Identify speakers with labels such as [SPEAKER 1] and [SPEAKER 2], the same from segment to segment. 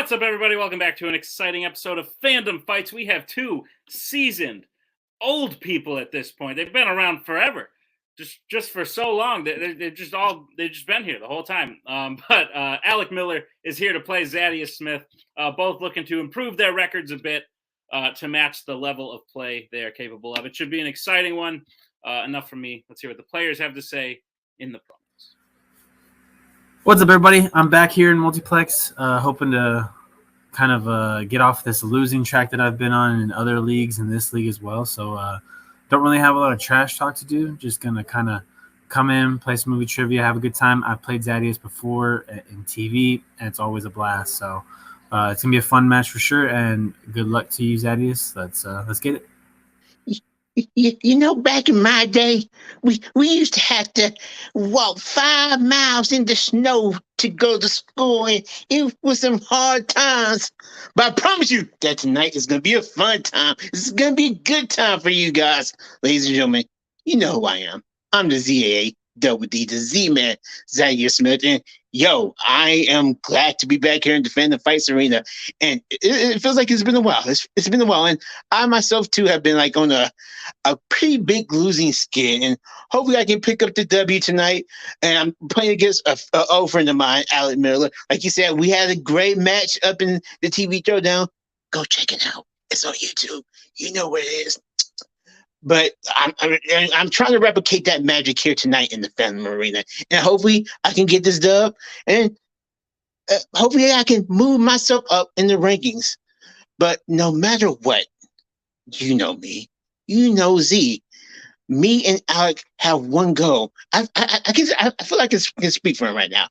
[SPEAKER 1] What's up, everybody? Welcome back to an exciting episode of Fandom Fights. We have two seasoned, old people at this point. They've been around forever, just for so long. They've just been here the whole time. But Alec Miller is here to play Zaddeus Smith, both looking to improve their records a bit to match the level of play they are capable of. It should be an exciting one. Enough from me. Let's hear what the players have to say in the promos.
[SPEAKER 2] What's up, everybody? I'm back here in Multiplex, hoping to kind of get off this losing track that I've been on in other leagues and this league as well. So don't really have a lot of trash talk to do. Just going to kind of come in, play some movie trivia, have a good time. I've played Zaddeus before in TV, and it's always a blast. So it's going to be a fun match for sure, and good luck to you, Zaddeus. Let's get it.
[SPEAKER 3] You know, back in my day, we used to have to walk 5 miles in the snow to go to school, and it was some hard times. But I promise you that tonight is going to be a fun time. It's going to be a good time for you guys. Ladies and gentlemen, you know who I am. I'm the ZAA, double D, the Z-Man, Zaddeus Smith, and yo, I am glad to be back here in the Fandom Fights arena, and it feels like it's been a while. It's been a while, and I myself too have been like on a pretty big losing skid, and hopefully I can pick up the W tonight. And I'm playing against a old friend of mine, Alec Miller. Like you said, we had a great match up in the TV Throwdown. Go check it out. It's on YouTube. You know where it is. But I'm trying to replicate that magic here tonight in the Fandom arena, and hopefully I can get this dub, and hopefully I can move myself up in the rankings. But no matter what, you know me, you know Z. Me and Alec have one goal. I feel like I can speak for him right now.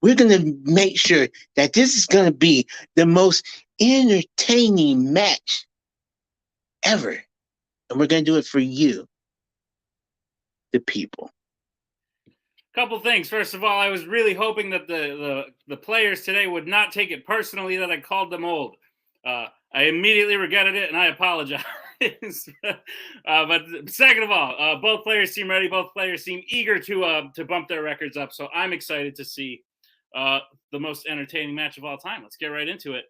[SPEAKER 3] We're gonna make sure that this is gonna be the most entertaining match ever. And we're going to do it for you, the people.
[SPEAKER 1] Couple things. First of all, I was really hoping that the players today would not take it personally that I called them old. I immediately regretted it, and I apologize. But second of all, both players seem ready. Both players seem eager to bump their records up. So I'm excited to see the most entertaining match of all time. Let's get right into it.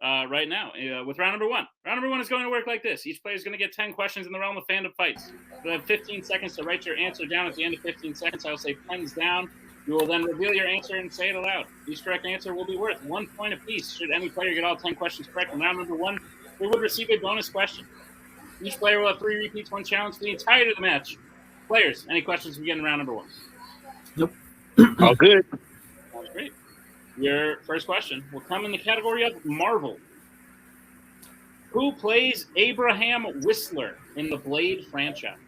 [SPEAKER 1] Right now with round number one. Round number one is going to work like this. Each player is going to get 10 questions in the realm of Fandom Fights. You'll have 15 seconds to write your answer down. At the end of 15 seconds, I will say pens down. You will then reveal your answer and say it aloud. Each correct answer will be worth 1 point apiece. Should any player get all 10 questions correct in round number one, they would receive a bonus question. Each player will have 3 repeats, 1 challenge for the entirety of the match. Players, any questions we get in round number one?
[SPEAKER 2] Nope.
[SPEAKER 3] All good.
[SPEAKER 1] Sounds great. Your first question will come in the category of Marvel. Who plays Abraham Whistler in the Blade franchise?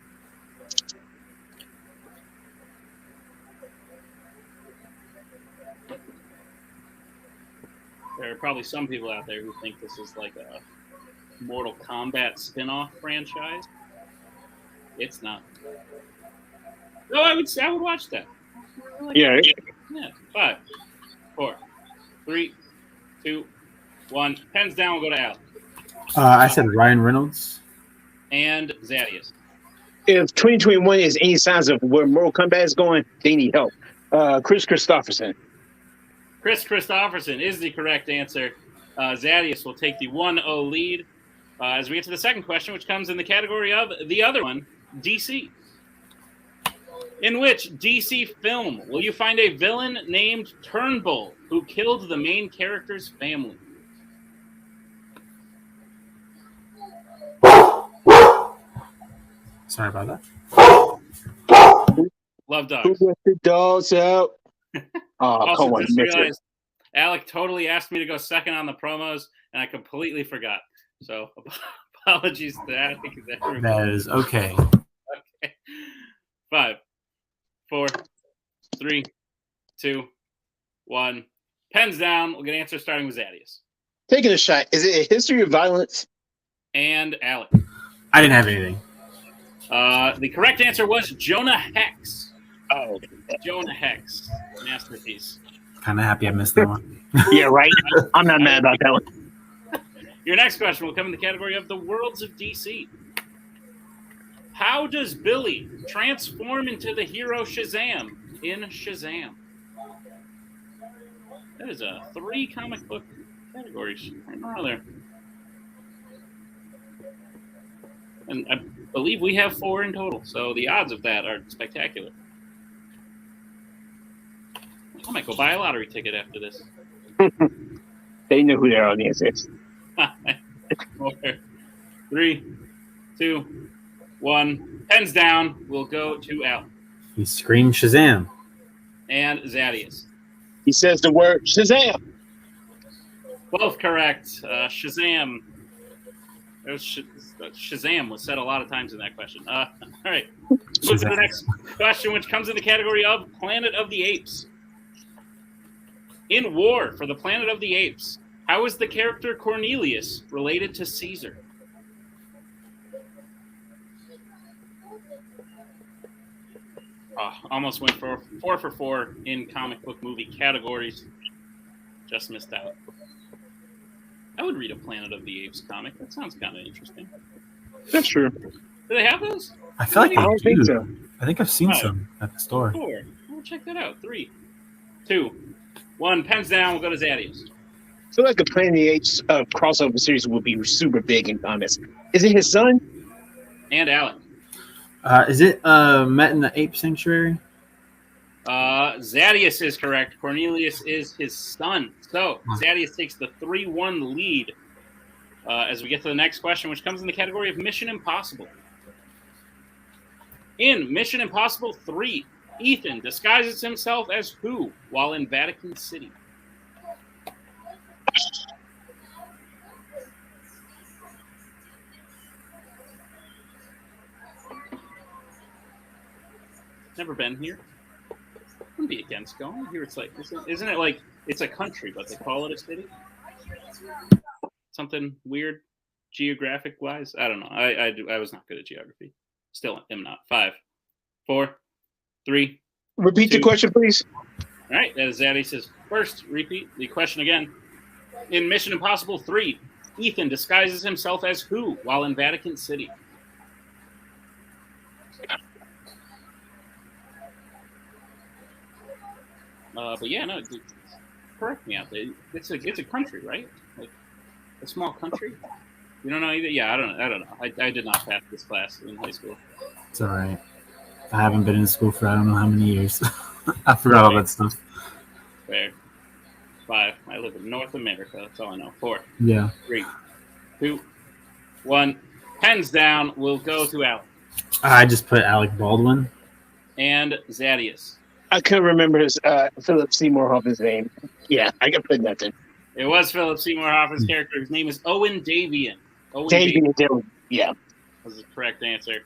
[SPEAKER 1] There are probably some people out there who think this is like a Mortal Kombat spin-off franchise. It's not. No, I would watch that.
[SPEAKER 3] Yeah.
[SPEAKER 1] 5, 4, 3, 2, 1. Pens down. We'll go to Alec.
[SPEAKER 2] I said Ryan Reynolds.
[SPEAKER 1] And Zaddeus.
[SPEAKER 3] If 2021 is any signs of where Mortal Kombat is going, they need help. Chris Christopherson.
[SPEAKER 1] Chris Christopherson is the correct answer. Zaddeus will take the 1-0 lead. As we get to the second question, which comes in the category of the other one, DC. In which DC film will you find a villain named Turnbull who killed the main character's family?
[SPEAKER 2] Sorry about that.
[SPEAKER 1] Love dogs.
[SPEAKER 3] Who let the dogs out?
[SPEAKER 1] Also, just realized Alec totally asked me to go second on the promos, and I completely forgot. So apologies to that.
[SPEAKER 2] That is okay.
[SPEAKER 1] Okay. 5, 4, 3, 2, 1. Pens down. We'll get answers starting with Zaddeus.
[SPEAKER 3] Taking a shot. Is it a history of violence?
[SPEAKER 1] And Alec.
[SPEAKER 2] I didn't have anything.
[SPEAKER 1] The correct answer was Jonah Hex.
[SPEAKER 3] Oh,
[SPEAKER 1] Jonah Hex. Masterpiece.
[SPEAKER 2] Kind of happy I missed that one.
[SPEAKER 3] yeah, right. I'm not mad about that one.
[SPEAKER 1] Your next question will come in the category of the worlds of DC. How does Billy transform into the hero Shazam in Shazam? That is a 3 comic book categories right around there. And I believe we have 4 in total, so the odds of that are spectacular. I might go buy a lottery ticket after this.
[SPEAKER 3] They know who their audience is.
[SPEAKER 1] 4, 3, 2, 1. Pens down. We'll go to Al.
[SPEAKER 2] He screamed Shazam.
[SPEAKER 1] And Zaddeus.
[SPEAKER 3] He says the word Shazam.
[SPEAKER 1] Both correct. Shazam. Shazam was said a lot of times in that question. All right. Move to the next question, which comes in the category of Planet of the Apes. In War for the Planet of the Apes, how is the character Cornelius related to Caesar? Almost went for 4 for 4 in comic book movie categories. Just missed out. I would read a Planet of the Apes comic. That sounds kind of interesting.
[SPEAKER 3] That's true.
[SPEAKER 1] Do they have those?
[SPEAKER 2] I feel like
[SPEAKER 3] I don't
[SPEAKER 2] they do.
[SPEAKER 3] think so.
[SPEAKER 2] I think I've seen some at the store.
[SPEAKER 1] 4. We'll check that out. 3, 2, 1. Pens down. We'll go to Zaddeus.
[SPEAKER 3] I feel like the Planet of the Apes crossover series will be super big in comics. Is it his son?
[SPEAKER 1] And Alec.
[SPEAKER 2] Is it Met in the Ape Sanctuary?
[SPEAKER 1] Zaddeus is correct. Cornelius is his son. So Zaddeus takes the 3-1 lead as we get to the next question, which comes in the category of Mission Impossible. In Mission Impossible 3, Ethan disguises himself as who while in Vatican City? Never been here. Wouldn't be against going here. It's like, isn't it like it's a country, but they call it a city? Something weird, geographic wise. I don't know. I was not good at geography. Still am not. 5, 4, 3.
[SPEAKER 3] Repeat
[SPEAKER 1] 2.
[SPEAKER 3] the question, please.
[SPEAKER 1] All right, that is Zaddeus' first repeat. The question again. In Mission Impossible 3, Ethan disguises himself as who while in Vatican City? But yeah, no, correct me out there. It's a country, right? Like a small country. You don't know either? Yeah, I don't know. I did not pass this class in high school.
[SPEAKER 2] It's all right. I haven't been in school for I don't know how many years. I forgot all that stuff.
[SPEAKER 1] Fair. 5. I live in North America. That's all I know. 4.
[SPEAKER 2] Yeah.
[SPEAKER 1] 3, 2, 1. Pens down. We'll go to Alec.
[SPEAKER 2] I just put Alec Baldwin.
[SPEAKER 1] And Zaddeus.
[SPEAKER 3] I couldn't remember his Philip Seymour Hoffman's name. Yeah, I can put nothing.
[SPEAKER 1] It was Philip Seymour Hoffman's character. His name is Owen Davian.
[SPEAKER 3] Yeah.
[SPEAKER 1] Was the correct answer.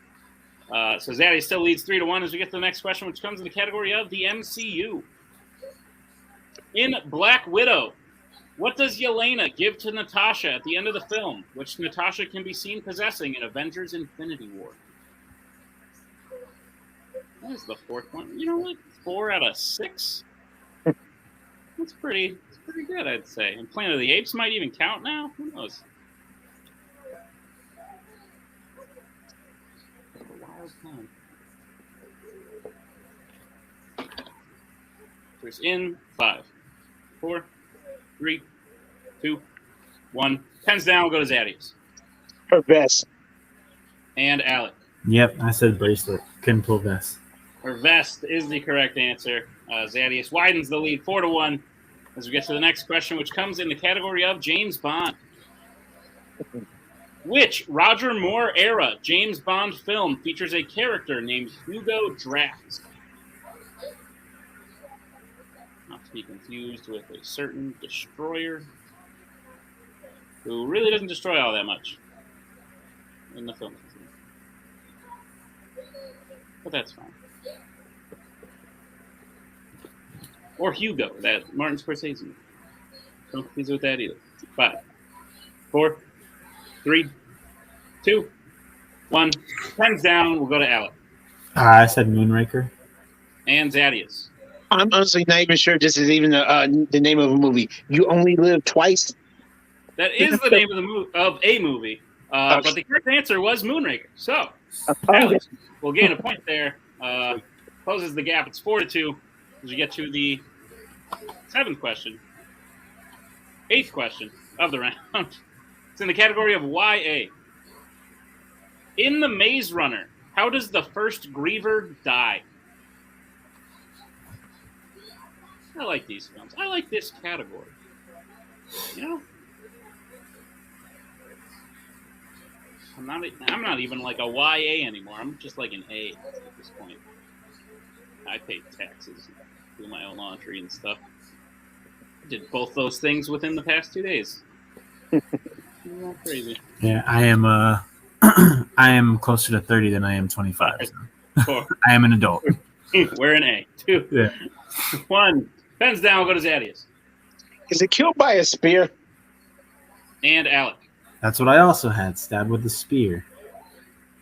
[SPEAKER 1] So Zaddy still leads 3-1 as we get to the next question, which comes in the category of the MCU. In Black Widow, what does Yelena give to Natasha at the end of the film, which Natasha can be seen possessing in Avengers Infinity War? That is the 4th one. You know what? 4 out of 6. That's pretty good, I'd say. And Planet of the Apes might even count now. Who knows? A wild time. There's in 5, 4, 3, 2, 1. Pens down. We'll go to Zaddeus.
[SPEAKER 3] Her vest.
[SPEAKER 1] And Alec.
[SPEAKER 2] Yep, I said bracelet. Couldn't pull vest.
[SPEAKER 1] Her vest is the correct answer. Zaddeus widens the lead 4-1 as we get to the next question, which comes in the category of James Bond. Which Roger Moore era James Bond film features a character named Hugo Drax? Not to be confused with a certain destroyer who really doesn't destroy all that much in the film. But that's fine. Or Hugo, that Martin Scorsese. Don't confuse it with that either. 5, 4, 3, 2, 1. Pens down. We'll go to Alec.
[SPEAKER 2] I said Moonraker.
[SPEAKER 1] And Zaddeus.
[SPEAKER 3] I'm honestly not even sure if this is even the name of a movie. You Only Live Twice?
[SPEAKER 1] That is the name of a movie. But the correct answer was Moonraker. So, Alex will gain a point there. Closes the gap. It's 4-2 as we get to the 7th question. 8th question. of the round. It's in the category of YA. In The Maze Runner, how does the first Griever die? I like these films. I like this category. You know? I'm not even like a YA anymore. I'm just like an A at this point. I pay taxes, do my own laundry and stuff. I did both those things within the past 2 days. Not crazy.
[SPEAKER 2] Yeah, I am. I am closer to 30 than I am 25.
[SPEAKER 1] Right.
[SPEAKER 2] So. I am an adult.
[SPEAKER 1] We're an A. 2.
[SPEAKER 2] Yeah.
[SPEAKER 1] 1. Pens down. We'll go to Zaddeus.
[SPEAKER 4] Is it killed by a spear?
[SPEAKER 1] And Alec.
[SPEAKER 2] That's what I also had. Stabbed with a spear.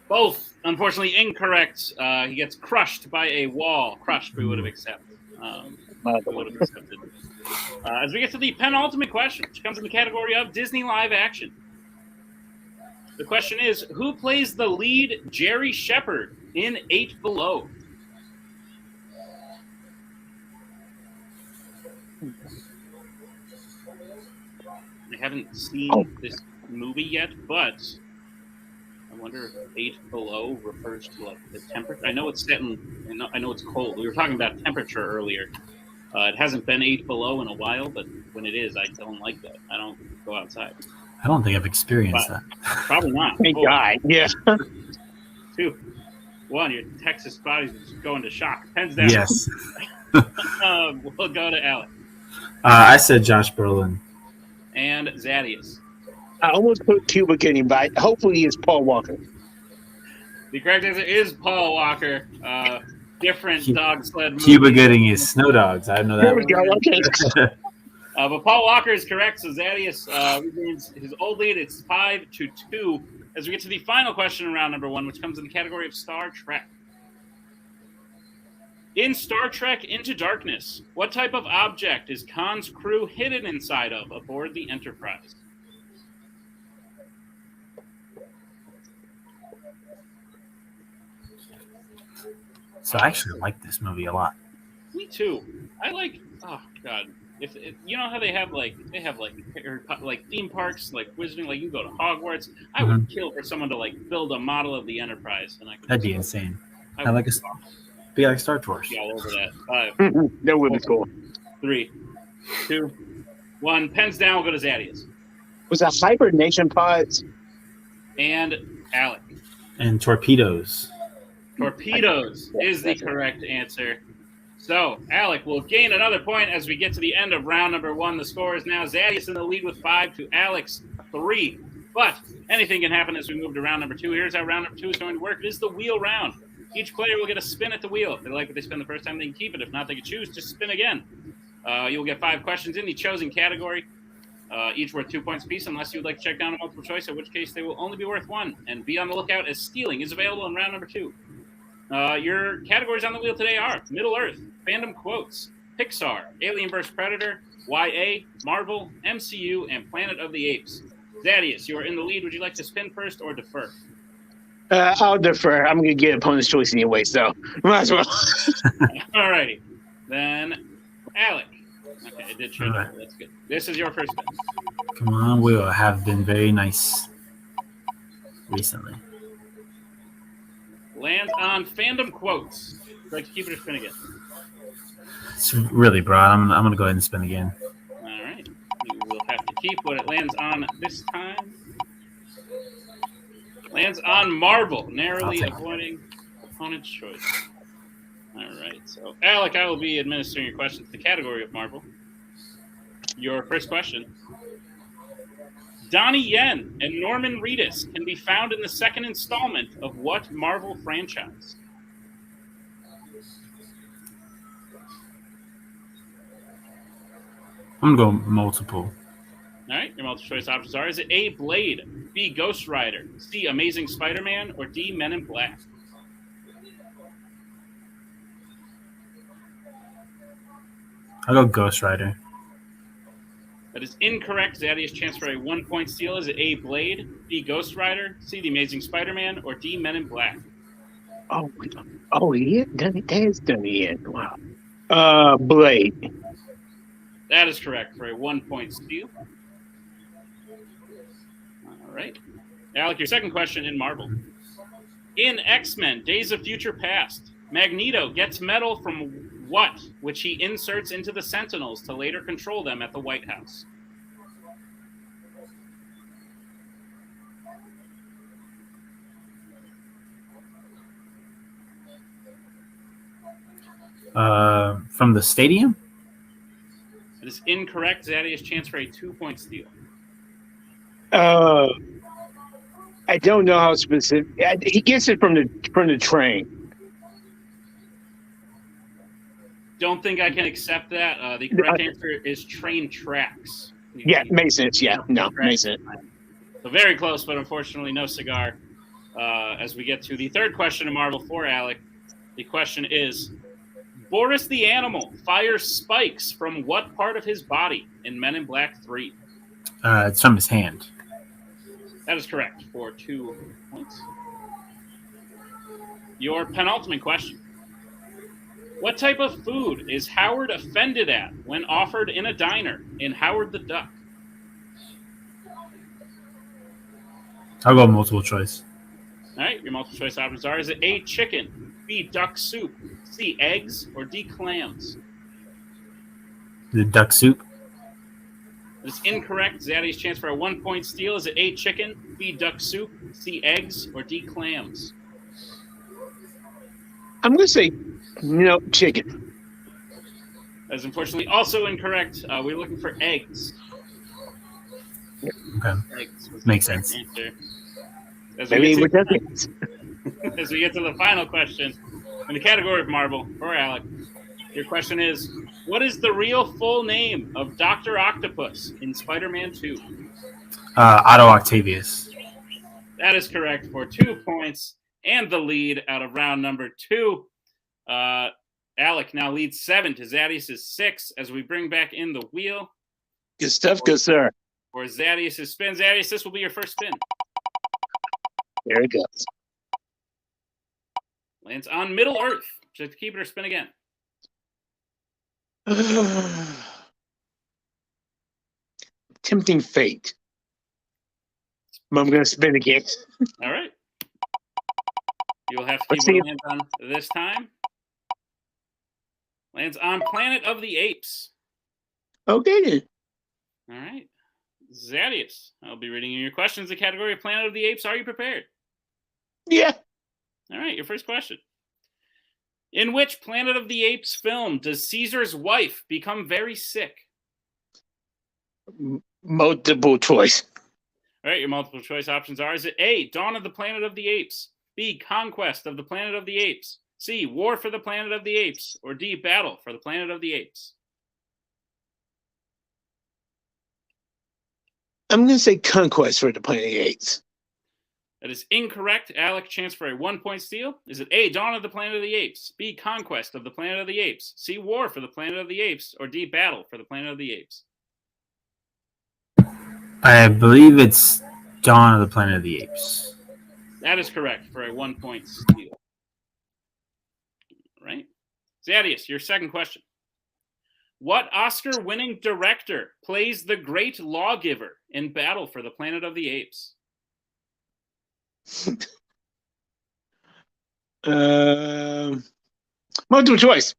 [SPEAKER 1] Both, unfortunately, incorrect. He gets crushed by a wall. Crushed, we would have accepted. As we get to the penultimate question, which comes in the category of Disney live action. The question is, who plays the lead Jerry Shepherd in 8 Below? I haven't seen this movie yet, but I wonder if 8 Below refers to like the temperature. I know it's set in. I know it's cold. We were talking about temperature earlier. It hasn't been 8 Below in a while, but when it is, I don't like that. I don't go outside.
[SPEAKER 2] I don't think I've experienced that.
[SPEAKER 1] Probably not.
[SPEAKER 4] Thank God. Yeah.
[SPEAKER 1] 2, 1. Your Texas body's just going to shock. Pens down.
[SPEAKER 2] Yes.
[SPEAKER 1] We'll go to Alec.
[SPEAKER 2] I said Josh Brolin.
[SPEAKER 1] And Zaddeus.
[SPEAKER 4] I almost put Cuba Gooding, but hopefully it's Paul Walker.
[SPEAKER 1] The correct answer is Paul Walker. Different dog sled movie.
[SPEAKER 2] Cuba Gooding is Snow Dogs. I know that.
[SPEAKER 4] There we go. Okay.
[SPEAKER 1] But Paul Walker is correct. So Zaddeus regains his old lead. It's 5-2. As we get to the final question in round number 1, which comes in the category of Star Trek. In Star Trek Into Darkness, what type of object is Khan's crew hidden inside of aboard the Enterprise?
[SPEAKER 2] So I actually like this movie a lot.
[SPEAKER 1] Me too. I like. Oh God! If you know how they have like theme parks, like wizarding, like you go to Hogwarts. I would kill for someone to like build a model of the Enterprise, and I could.
[SPEAKER 2] That'd be insane. Have like be like Star Tours.
[SPEAKER 1] Be all over that. 5,
[SPEAKER 4] That would be cool.
[SPEAKER 1] 3, 2, 1. Pens down. We'll go to Zaddeus.
[SPEAKER 4] Was that hibernation pods?
[SPEAKER 1] And Alec.
[SPEAKER 2] And torpedoes.
[SPEAKER 1] Torpedoes is the correct answer. So, Alec will gain another point as we get to the end of round number 1. The score is now Zaddeus in the lead with 5 to Alec's 3. But anything can happen as we move to round number 2. Here's how round number 2 is going to work. It is the wheel round. Each player will get a spin at the wheel. If they like what they spin the first time, they can keep it. If not, they can choose to spin again. You'll get 5 questions in the chosen category, each worth 2 points apiece, unless you would like to check down a multiple choice, in which case they will only be worth 1. And be on the lookout as stealing is available in round number 2. Your categories on the wheel today are Middle Earth, Fandom Quotes, Pixar, Alien vs. Predator, YA, Marvel, MCU, and Planet of the Apes. Zaddeus, you are in the lead. Would you like to spin first or defer?
[SPEAKER 4] I'll defer. I'm going to get opponent's choice anyway, so might as well.
[SPEAKER 1] All righty. Then, Alec. Okay, I did show that. That's good. This is your first spin.
[SPEAKER 2] Come on, wheel. Have been very nice recently.
[SPEAKER 1] Lands on Fandom Quotes. Would you like to keep it or spin again?
[SPEAKER 2] It's really broad. I'm gonna go ahead and spin again.
[SPEAKER 1] All right. You will have to keep what it lands on this time. Lands on Marvel, narrowly avoiding opponent's choice. All right. So, Alec, I will be administering your questions to the category of Marvel. Your first question. Donnie Yen and Norman Reedus can be found in the second installment of what Marvel franchise?
[SPEAKER 2] I'm gonna go multiple.
[SPEAKER 1] All right, your multiple choice options are: is it A, Blade, B, Ghost Rider, C, Amazing Spider-Man, or D, Men in Black?
[SPEAKER 2] I'll go Ghost Rider.
[SPEAKER 1] That is incorrect. Zaddeus' chance for a 1-point steal. Is it A, Blade, B, Ghost Rider, C, The Amazing Spider-Man, or D, Men in Black?
[SPEAKER 4] Oh, yeah, that is done it. Wow. Blade.
[SPEAKER 1] That is correct for a 1-point steal. right. Alec, your second question in Marvel. In X-Men Days of Future Past, Magneto gets metal from what, which he inserts into the Sentinels to later control them at the White House?
[SPEAKER 2] From the stadium?
[SPEAKER 1] It is incorrect. Zaddeus chance for a 2-point steal.
[SPEAKER 4] I don't know how specific. He gets it from the train.
[SPEAKER 1] Don't think I can accept that. The correct answer is train tracks.
[SPEAKER 4] Yeah, makes sense. Yeah, no, makes sense.
[SPEAKER 1] So very close, but unfortunately no cigar. As we get to the third question in Marvel for Alec, the question is, Boris the Animal fires spikes from what part of his body in Men in Black 3?
[SPEAKER 2] It's from his hand.
[SPEAKER 1] That is correct for 2 points. Your penultimate question. What type of food is Howard offended at when offered in a diner in Howard the Duck?
[SPEAKER 2] I'll go multiple choice.
[SPEAKER 1] All right, your multiple choice options are: is it A, chicken, B, duck soup, C, eggs, or D, clams?
[SPEAKER 2] The duck soup.
[SPEAKER 1] That is incorrect. Zaddy's chance for a 1-point steal. Is it A, chicken, B, duck soup, C, eggs, or D, clams?
[SPEAKER 4] I'm going to say, chicken.
[SPEAKER 1] That is unfortunately also incorrect. We're looking for eggs.
[SPEAKER 2] Okay.
[SPEAKER 1] Eggs was the
[SPEAKER 2] Makes
[SPEAKER 1] correct
[SPEAKER 2] sense.
[SPEAKER 1] answer. As
[SPEAKER 4] I
[SPEAKER 1] we,
[SPEAKER 4] mean,
[SPEAKER 1] get
[SPEAKER 4] what
[SPEAKER 1] to,
[SPEAKER 4] that means.
[SPEAKER 1] as we get to the final question in the category of Marvel for Alec, your question is, what is the real full name of Dr. Octopus in Spider-Man 2?
[SPEAKER 2] Otto Octavius.
[SPEAKER 1] That is correct for 2 points and the lead out of round number 2. Alec now leads 7 to Zaddeus' 6 as we bring back in the wheel.
[SPEAKER 4] Good stuff, good sir.
[SPEAKER 1] For Zaddeus' spin. Zaddeus, this will be your first spin.
[SPEAKER 4] There it goes.
[SPEAKER 1] Lands on Middle Earth. Just keep it or spin again.
[SPEAKER 4] Tempting fate. I'm going to spin again.
[SPEAKER 1] All right. You'll have to
[SPEAKER 4] Let's
[SPEAKER 1] keep
[SPEAKER 4] see.
[SPEAKER 1] what lands on this time. Lands on Planet of the Apes.
[SPEAKER 4] Okay, then.
[SPEAKER 1] All right. Zaddeus, I'll be reading you your questions. The category of Planet of the Apes. Are you prepared?
[SPEAKER 4] Yeah.
[SPEAKER 1] All right, your first question. In which Planet of the Apes film does Caesar's wife become very sick?
[SPEAKER 4] Multiple choice.
[SPEAKER 1] All right, your multiple choice options are: is it A, Dawn of the Planet of the Apes, B, Conquest of the Planet of the Apes, C, War for the Planet of the Apes, or D, Battle for the Planet of the Apes?
[SPEAKER 4] I'm going to say Conquest for the Planet of the Apes.
[SPEAKER 1] That is incorrect. Alec, chance for a 1-point steal. Is it A, Dawn of the Planet of the Apes, B, Conquest of the Planet of the Apes, C, War for the Planet of the Apes, or D, Battle for the Planet of the Apes?
[SPEAKER 2] I believe it's Dawn of the Planet of the Apes.
[SPEAKER 1] That is correct for a 1-point steal. All right. Zaddeus, your second question. What Oscar-winning director plays the Great Lawgiver in Battle for the Planet of the Apes?
[SPEAKER 4] Multiple choice.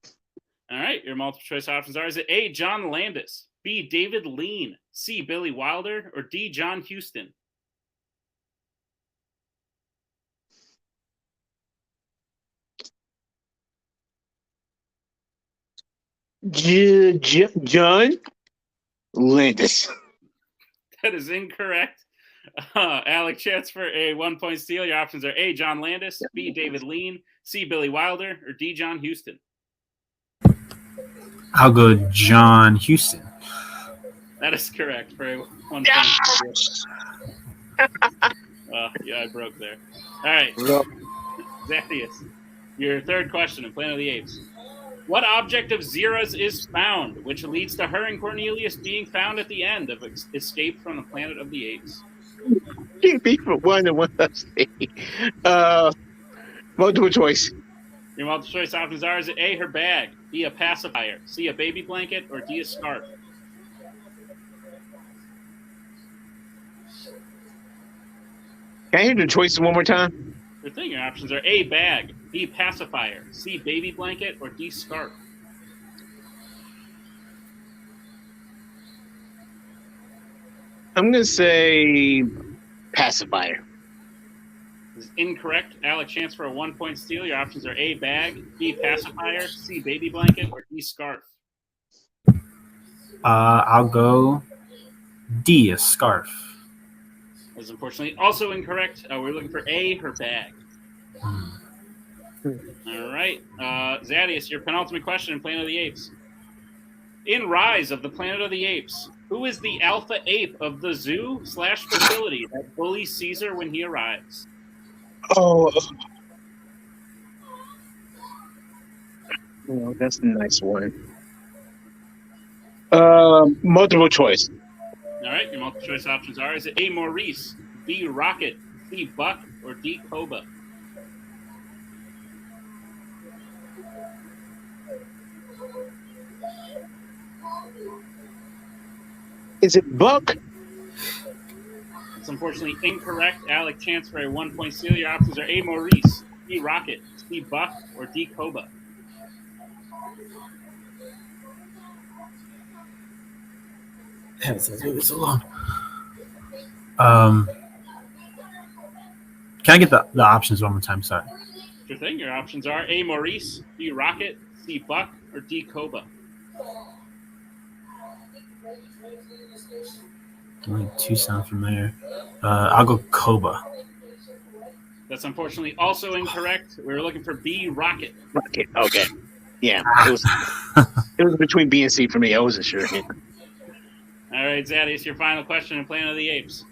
[SPEAKER 1] All right, your multiple choice options are: is it A, John Landis, B, David Lean, C, Billy Wilder, or D, John Huston?
[SPEAKER 4] John Landis.
[SPEAKER 1] That is incorrect. Alec, chance for a 1-point steal. Your options are A, John Landis, B, David Lean, C, Billy Wilder, or D, John Huston.
[SPEAKER 2] I'll go John Huston.
[SPEAKER 1] That is correct for a 1-point steal. Yeah, I broke there. All right. Zaddeus, your third question in Planet of the Apes. What object of Zira's is found, which leads to her and Cornelius being found at the end of Escape from the Planet of the Apes?
[SPEAKER 4] Can't be for one and one. Multiple choice.
[SPEAKER 1] Your multiple choice options are: is it A, her bag, B, a pacifier, C, a baby blanket, or D, a scarf?
[SPEAKER 4] Can I hear the choices one more time?
[SPEAKER 1] Your thing, your options are A, bag, B, pacifier, C, baby blanket, or D, scarf.
[SPEAKER 4] I'm gonna say pacifier.
[SPEAKER 1] This is incorrect. Alec, chance for a 1-point steal. Your options are A, bag, B, pacifier, C, baby blanket, or D, scarf.
[SPEAKER 2] I'll go D, a scarf.
[SPEAKER 1] That is unfortunately also incorrect. We're looking for A, her bag. All right. Zaddeus, your penultimate question in Planet of the Apes. In Rise of the Planet of the Apes, who is the alpha ape of the zoo/facility that bullies Caesar when he arrives?
[SPEAKER 4] Oh, that's a nice one. Multiple choice.
[SPEAKER 1] All right. Your multiple choice options are: is it A, Maurice, B, Rocket, C, Buck, or D, Koba?
[SPEAKER 4] Is it Buck?
[SPEAKER 1] It's unfortunately incorrect. Alec, chance for a 1-point steal. Your options are A, Maurice, B, Rocket, C, Buck, or D, Koba.
[SPEAKER 2] It's moving so long. Can I get the options one more time? Sorry.
[SPEAKER 1] Sure thing. Your options are A, Maurice, B, Rocket, C, Buck, or D, Koba.
[SPEAKER 2] Only two sound familiar. I'll go Koba.
[SPEAKER 1] That's unfortunately also incorrect. We were looking for B, Rocket.
[SPEAKER 4] Rocket. Okay. Yeah. It was between B and C for me. I wasn't sure.
[SPEAKER 1] All right, Zaddeus, your final question in Planet of the Apes.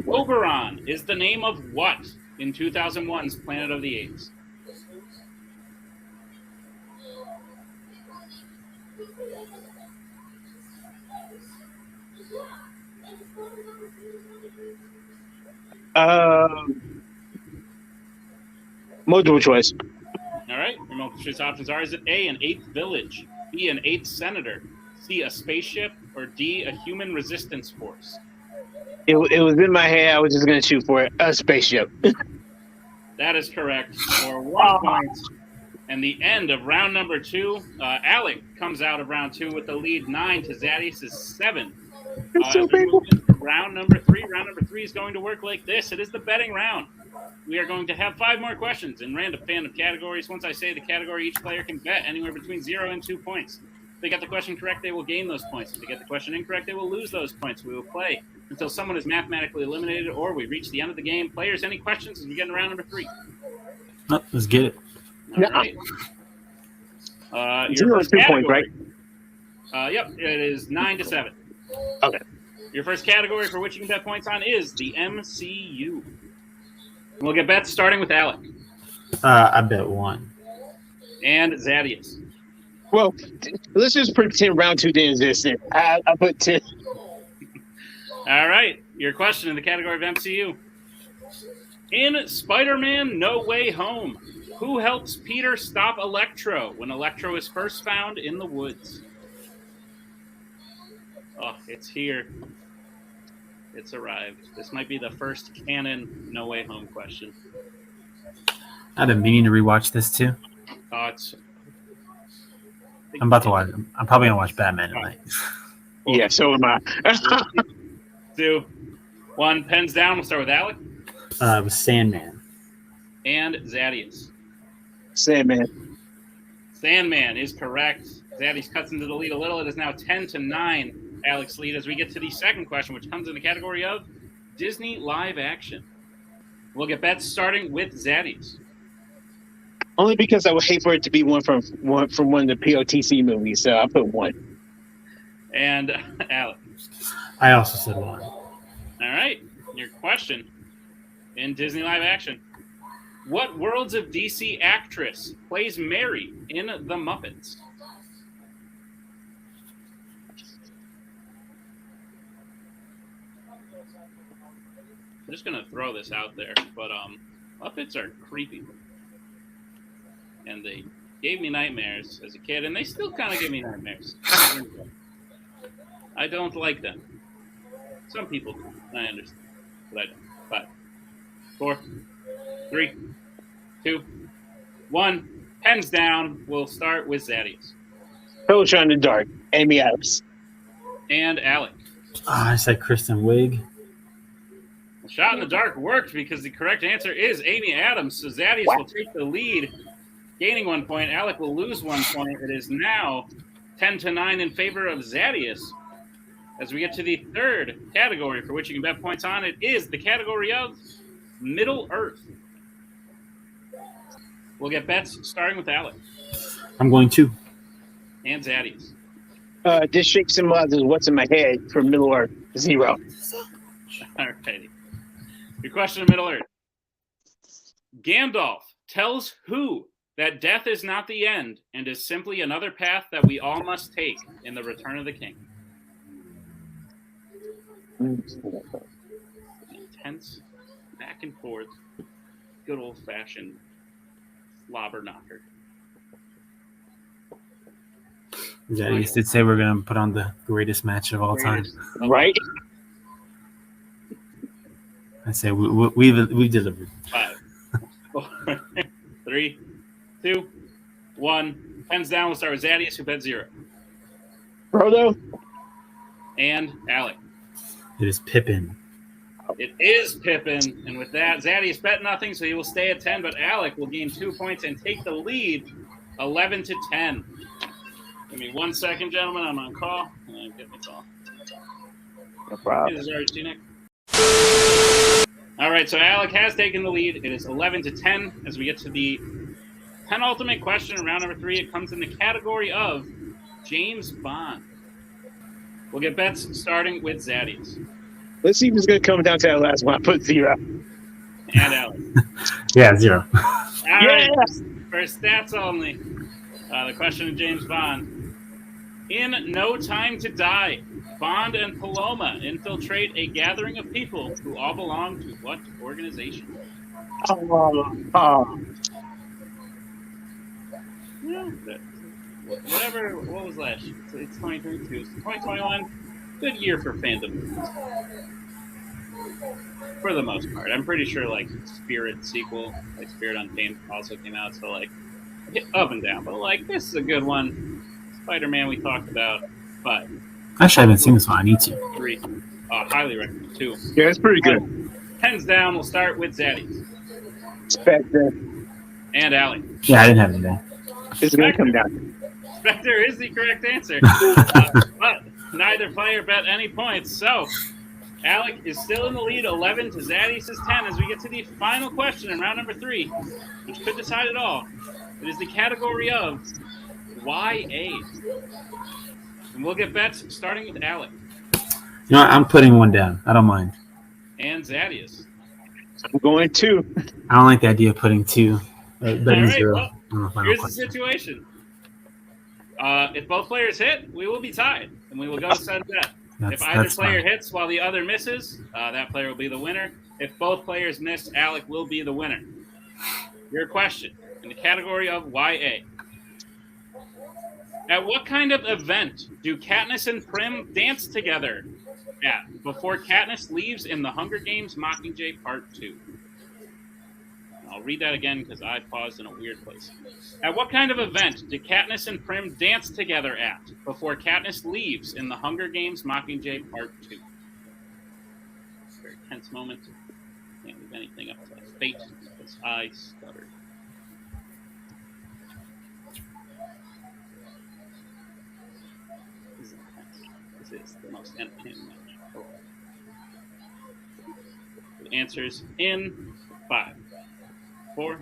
[SPEAKER 1] Oberon is the name of what in 2001's Planet of the Apes?
[SPEAKER 4] Multiple choice.
[SPEAKER 1] All right, your multiple choice options are: is it A, an eighth village, B, an eighth senator, C, a spaceship, or D, a human resistance force?
[SPEAKER 4] It was in my head. I was just gonna shoot for it. A spaceship.
[SPEAKER 1] That is correct. For 1 point. And the end of round number 2, Alec comes out of round 2 with the lead 9 to Zaddeus' 7. Round number 3. Round number 3 is going to work like this. It is the betting round. We are going to have 5 more questions in random fandom categories. Once I say the category, each player can bet anywhere between 0 and 2 points. If they get the question correct, they will gain those points. If they get the question incorrect, they will lose those points. We will play until someone is mathematically eliminated or we reach the end of the game. Players, any questions as we get into round number 3?
[SPEAKER 2] No, let's get it.
[SPEAKER 1] All right. Your
[SPEAKER 4] 0
[SPEAKER 1] first
[SPEAKER 4] 2
[SPEAKER 1] category.
[SPEAKER 4] points, right?
[SPEAKER 1] Yep, it is 9 to 7.
[SPEAKER 4] Okay.
[SPEAKER 1] Your first category for which you can bet points on is the MCU. We'll get bets starting with Alec.
[SPEAKER 2] I bet 1.
[SPEAKER 1] And Zaddeus.
[SPEAKER 4] Well, let's just pretend round 2 didn't exist. I put 10.
[SPEAKER 1] All right. Your question in the category of MCU. In Spider-Man No Way Home, who helps Peter stop Electro when Electro is first found in the woods? Oh, it's here. It's arrived. This might be the first canon No Way Home question.
[SPEAKER 2] I've been meaning to rewatch this too. I'm about to watch. I'm probably gonna watch Batman tonight.
[SPEAKER 4] Yeah, so am I.
[SPEAKER 1] 2, 1, pens down. We'll start with Alec.
[SPEAKER 2] It was Sandman.
[SPEAKER 1] And Zaddeus.
[SPEAKER 4] Sandman.
[SPEAKER 1] Sandman is correct. Zaddeus cuts into the lead a little. It is now 10 to 9. Alec's lead as we get to the second question, which comes in the category of Disney live action. We'll get bets starting with Zaddeus.
[SPEAKER 4] Only because I would hate for it to be one from one of the POTC movies, so I put 1.
[SPEAKER 1] And Alec.
[SPEAKER 2] I also said 1.
[SPEAKER 1] All right. Your question in Disney live action. What Worlds of DC actress plays Mary in The Muppets? I'm just going to throw this out there, but Muppets are creepy. And they gave me nightmares as a kid, and they still kind of give me nightmares. I don't like them. Some people do. I understand, but I don't. But 4, 3, 2, 1. Pens down. We'll start with Zaddeus.
[SPEAKER 4] Total Shot in the Dark. Amy Adams.
[SPEAKER 1] And Alec.
[SPEAKER 2] I said Kristen Wiig.
[SPEAKER 1] The shot in the dark worked because the correct answer is Amy Adams. So Zaddeus will take the lead, gaining 1 point. Alec will lose 1 point. It is now 10-9 in favor of Zaddeus. As we get to the third category for which you can bet points on, it is the category of Middle Earth. We'll get bets starting with Alec.
[SPEAKER 2] I'm going 2.
[SPEAKER 1] And Zaddeus.
[SPEAKER 4] This shape symbolizes what's in my head for Middle Earth. 0.
[SPEAKER 1] Alrighty. Your question of Middle Earth. Gandalf tells who that death is not the end and is simply another path that we all must take in the Return of the King. Intense, back and forth, good old-fashioned slobber knocker.
[SPEAKER 2] Zaddeus did say we're going to put on the greatest match of all time.
[SPEAKER 4] Right?
[SPEAKER 2] I say we delivered.
[SPEAKER 1] 5, 4, 3, 2, 1. Pens down. We'll start with Zaddeus, who bet 0.
[SPEAKER 4] Frodo?
[SPEAKER 1] And Alec.
[SPEAKER 2] It is Pippin.
[SPEAKER 1] It is Pippin. And with that, Zaddeus bet nothing, so he will stay at 10, but Alec will gain 2 points and take the lead 11-10. Give me 1 second, gentlemen. I'm on call. Get my call.
[SPEAKER 4] No problem.
[SPEAKER 1] This is RHT Nick. All right, so Alec has taken the lead. It is 11-10 as we get to the penultimate question in round number 3. It comes in the category of James Bond. We'll get bets starting with Zaddeus.
[SPEAKER 4] Let's see if it's going to come down to that last one. I put 0.
[SPEAKER 1] And Alec.
[SPEAKER 2] Yeah, 0.
[SPEAKER 1] All right, for stats only. The question of James Bond. In No Time to Die, Bond and Paloma infiltrate a gathering of people who all belong to what organization? Whatever, what was last year? It's 2022. 2021, good year for fandom. For the most part. I'm pretty sure, like, Spirit sequel, like Spirit Untamed also came out, so, like, up and down. But, like, this is a good one. Spider-Man we talked about. 5.
[SPEAKER 2] Actually, I haven't seen this one. I need to.
[SPEAKER 1] 3. Highly recommend. 2.
[SPEAKER 4] Yeah, it's pretty good.
[SPEAKER 1] Pens down. We'll start with Zaddeus.
[SPEAKER 4] Spectre.
[SPEAKER 1] And Alec.
[SPEAKER 2] Yeah, I didn't have it there.
[SPEAKER 4] It's going to come down.
[SPEAKER 1] Spectre is the correct answer. But neither player bet any points. So, Alec is still in the lead, 11 to Zaddeus' 10, as we get to the final question in round number 3, which could decide it all. It is the category of YA. And we'll get bets starting with Alec.
[SPEAKER 2] You know what? I'm putting 1 down. I don't mind.
[SPEAKER 1] And Zaddeus.
[SPEAKER 4] I'm going 2.
[SPEAKER 2] I don't like the idea of putting 2. Betting
[SPEAKER 1] All right,
[SPEAKER 2] 0
[SPEAKER 1] well,
[SPEAKER 2] on the final
[SPEAKER 1] here's
[SPEAKER 2] question.
[SPEAKER 1] the situation. If both players hit, we will be tied, and we will go to sudden death. If either player hits while the other misses, that player will be the winner. If both players miss, Alec will be the winner. Your question in the category of YA. At what kind of event do Katniss and Prim dance together at before Katniss leaves in The Hunger Games Mockingjay Part 2? I'll read that again because I paused in a weird place. At what kind of event do Katniss and Prim dance together at before Katniss leaves in The Hunger Games Mockingjay Part 2? Very tense moment. Can't leave anything up to fate because I stuttered. This is intense. This is the most entertaining match. Oh. The answers in 5, 4.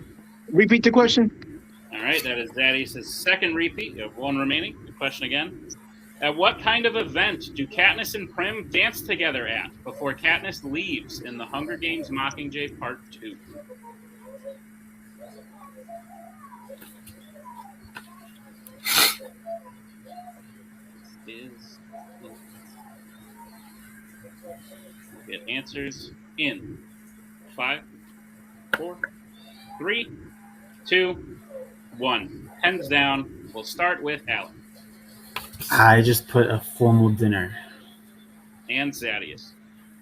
[SPEAKER 4] Repeat the question.
[SPEAKER 1] All right, that is Zaddeus' second repeat. You have 1 remaining. The question again. At what kind of event do Katniss and Prim dance together at before Katniss leaves in The Hunger Games Mockingjay Part 2? Get answers in 5, 4, 3, 2, 1. Pens down. We'll start with Alec.
[SPEAKER 2] I just put a formal dinner.
[SPEAKER 1] And Zaddeus.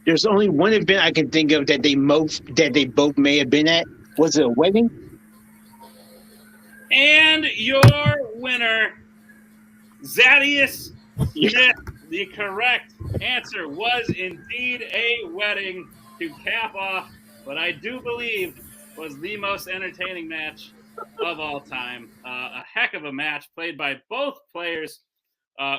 [SPEAKER 4] There's only one event I can think of that they both may have been at. Was it a wedding?
[SPEAKER 1] And your winner, Zaddeus Smith. The correct answer was indeed a wedding to cap off what I do believe was the most entertaining match of all time. A heck of a match played by both players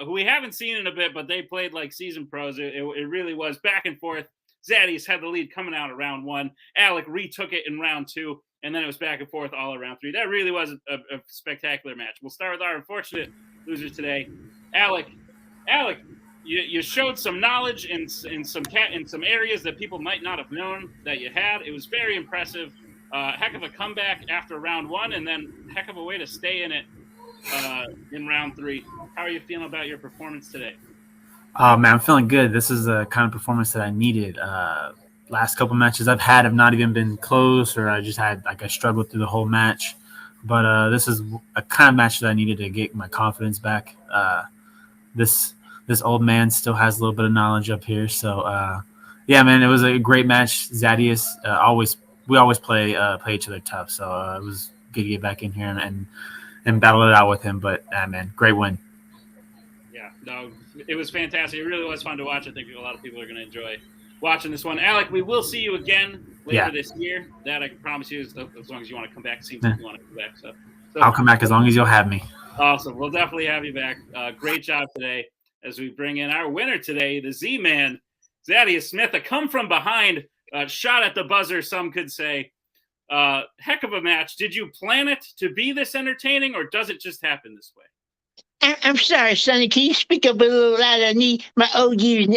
[SPEAKER 1] who we haven't seen in a bit, but they played like seasoned pros. It really was back and forth. Zaddeus had the lead coming out of round 1. Alec retook it in round 2, and then it was back and forth all around 3. That really was a spectacular match. We'll start with our unfortunate loser today, Alec. Alec, you showed some knowledge in some areas that people might not have known that you had. It was very impressive. Heck of a comeback after round 1, and then heck of a way to stay in it in round 3. How are you feeling about your performance today?
[SPEAKER 2] Man, I'm feeling good. This is the kind of performance that I needed. Last couple matches I've had have not even been close, or I just had I struggled through the whole match. But this is a kind of match that I needed to get my confidence back. This old man still has a little bit of knowledge up here. So, yeah, man, it was a great match. Zaddeus, we always play each other tough. So it was good to get back in here and battle it out with him. But, man, great win.
[SPEAKER 1] Yeah, no, it was fantastic. It really was fun to watch. I think a lot of people are going to enjoy watching this one. Alec, we will see you again later this year. That I can promise you, as long as you want to come back. Seems like you want to come back. So
[SPEAKER 2] I'll come back as long as you'll have me.
[SPEAKER 1] Awesome. We'll definitely have you back. Great job today. As we bring in our winner today, the Z-Man, Zaddeus Smith, a come-from-behind shot at the buzzer, some could say. Heck of a match. Did you plan it to be this entertaining, or does it just happen this way?
[SPEAKER 3] I'm sorry, Sonny. Can you speak up a little louder? I need my old ears.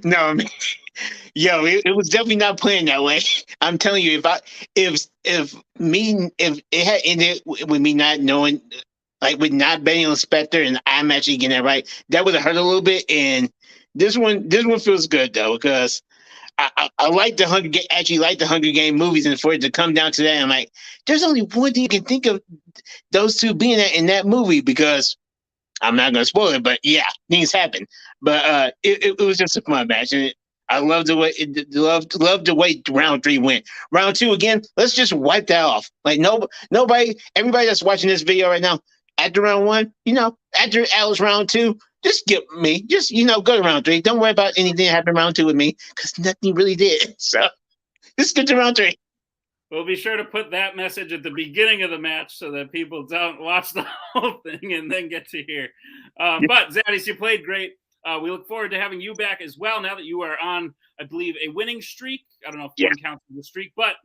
[SPEAKER 3] No, man. Yo, it was definitely not planned that way. I'm telling you, if it had ended with me not knowing, like with not betting on Spectre, and I'm actually getting that right, that would have hurt a little bit. And this one feels good though, because I like the Hunger Game movies, and for it to come down to that, I'm like, there's only one thing you can think of those two being in that movie, because I'm not gonna spoil it, but yeah, things happen. But it was just a fun match, and I love the way the way round 3 went. Round 2 again, let's just wipe that off. Like everybody that's watching this video right now, after round 1, after Alec's round 2, just go to round 3. Don't worry about anything that happened round 2 with me, because nothing really did. So just get to round 3.
[SPEAKER 1] We'll be sure to put that message at the beginning of the match so that people don't watch the whole thing and then get to hear. But Zaddeus, you played great. We look forward to having you back as well now that you are on, I believe, a winning streak. I don't know if one counts as a streak, but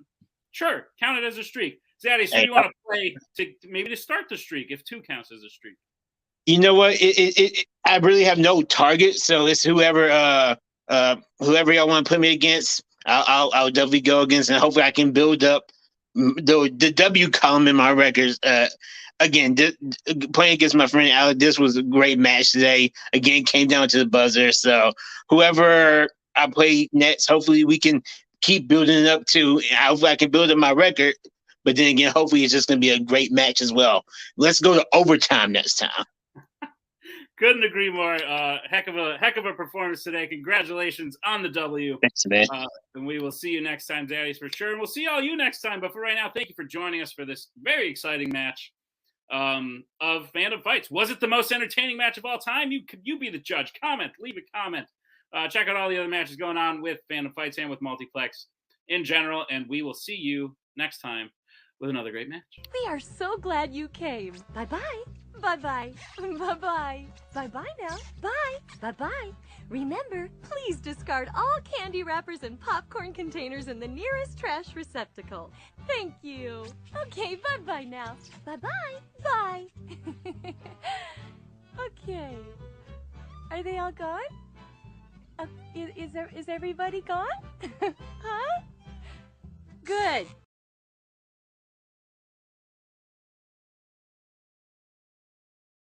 [SPEAKER 1] sure, count it as a streak. Zaddeus, who do you want to play to start the streak, if 2 counts as a streak?
[SPEAKER 4] You know what? I really have no target, so it's whoever y'all want to put me against. I'll definitely go against, and hopefully I can build up the W column in my records. Again, playing against my friend Alec, this was a great match today. Again, came down to the buzzer. So whoever I play next, hopefully we can keep building it up too. Hopefully I can build up my record. But then again, hopefully it's just going to be a great match as well. Let's go to overtime next time.
[SPEAKER 1] Couldn't agree more. Heck of a performance today. Congratulations on the W.
[SPEAKER 4] Thanks, man.
[SPEAKER 1] And we will see you next time, Zaddeus, for sure. And we'll see all you next time. But for right now, thank you for joining us for this very exciting match of Fandom Fights. Was it the most entertaining match of all time? You be the judge. Leave a comment. Check out all the other matches going on with Fandom Fights and with Multiplex in general. And we will see you next time with another great match.
[SPEAKER 5] We are so glad you came. Bye-bye. Bye-bye. Bye-bye. Bye-bye now. Bye. Bye-bye. Remember, please discard all candy wrappers and popcorn containers in the nearest trash receptacle. Thank you. Okay, bye-bye now. Bye-bye. Bye. Okay. Are they all gone? Is everybody gone? Huh? Good.